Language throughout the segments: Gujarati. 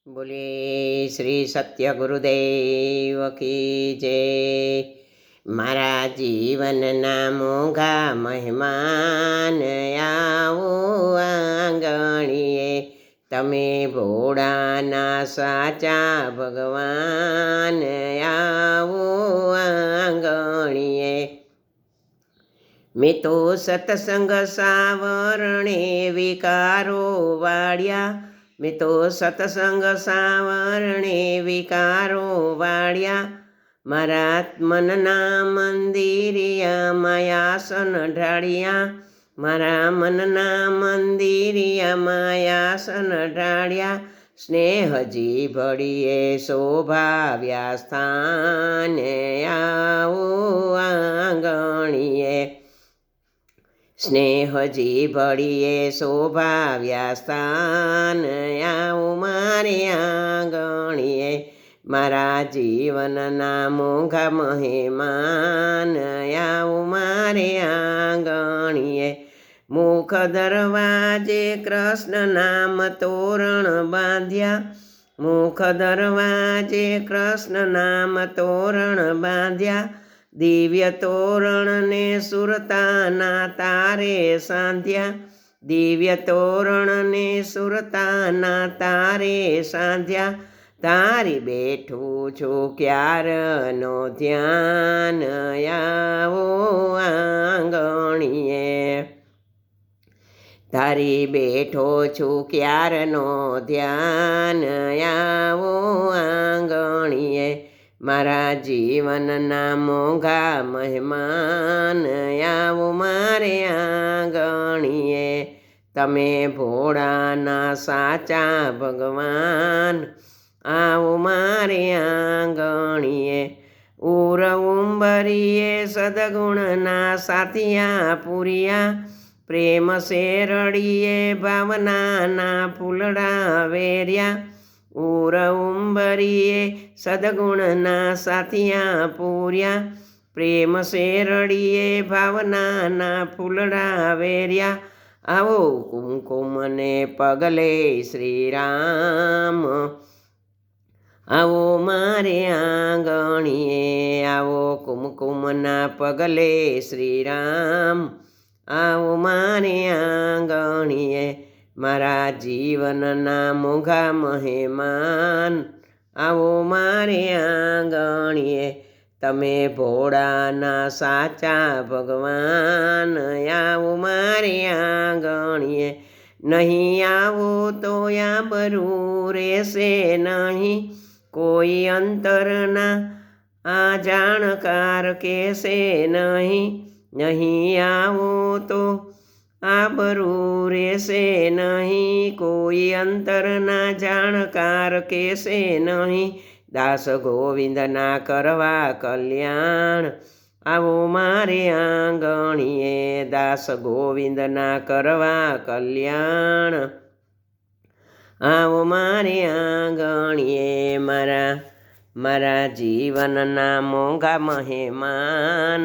બોલે શ્રી સત્ય ગુરુદેવ કી જય। મારા જીવનના મોંઘા મહેમાન આવો આંગણીએ, તમે ભોળાના સાચા ભગવાન આવો આંગણીએ। મેં તો સત્સંગ સાવરણે વિકારો વાળ્યા, મેં તો સત્સંગ સાવરણે વિકારો વાળ્યા। મારા મનના મંદિરિયામાં આસન ઢાળ્યા, મારા મનના મંદિરિયામાં આસન ઢાળ્યા। સ્નેહજી ભળીએ શોભાવ્યા સ્થાન આવો આંગણીએ, સ્નેહજી ભળીએ શોભાવ્યા સ્થાન આવો મારે આંગણીએ। મારા જીવનના મોંઘા મહેમાન આવો મારે આંગણીએ। મુખ દરવાજે કૃષ્ણ નામ તોરણ બાંધ્યા, મુખ દરવાજે કૃષ્ણ નામ તોરણ બાંધ્યા। દિવ્ય તોરણને સુરતાના તારે સાંધ્યા, દિવ્ય તોરણને સુરતાના તારે સાંધ્યા। તારી બેઠું છું ક્યારનો ધ્યાન આવો આંગણીએ, તારી બેઠો છું ક્યારનો ધ્યાન આવો આંગણીએ। મારા જીવનના મોંઘા મહેમાન આવો મારે આંગણીએ, તમે ભોળાના સાચા ભગવાન આવો મારે આંગણીએ। ઉર ઉંબરીએ સદગુણના સાથિયા પૂર્યા, પ્રેમ શેરડીએ ભાવનાના ફૂલડા વેર્યા। ઉર ઉંબરીએ સદગુણના સાથિયા પૂર્યા, પ્રેમ શેરડીએ ભાવનાના ફૂલડા વેર્યા। આવો કુમકુમને પગલે શ્રી રામ, આવો મારે આંગણીએ, આવો કુમકુમના પગલે શ્રી રામ, આવો મારે આંગણીએ। મારા જીવનના મોંઘા મહેમાન આવો મારે આંગણીએ, તમે ભોળાના સાચા ભગવાન આવો મારે આંગણીએ। નહીં આવો તો આબરૂ રહેશે નહીં, કોઈ અંતરના આ જાણકાર કહેશે નહીં। નહીં આવો તો આબરૂ રહેશે નહીં, કોઈ અંતરના જાણકાર કહેશે નહીં। દાસ ગોવિંદના કરવા કલ્યાણ આવો મારે આંગણીએ, દાસ ગોવિંદના કરવા કલ્યાણ આવો મારે આંગણીએ। મારા જીવનના મોંઘા મહેમાન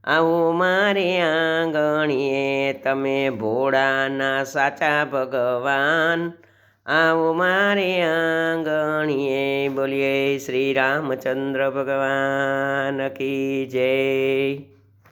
આવો મારે આંગણીએ, તમે ભોળાના સાચા ભગવાન આવો મારે આંગણીએ। બોલીએ શ્રી રામચંદ્ર ભગવાન કી જય।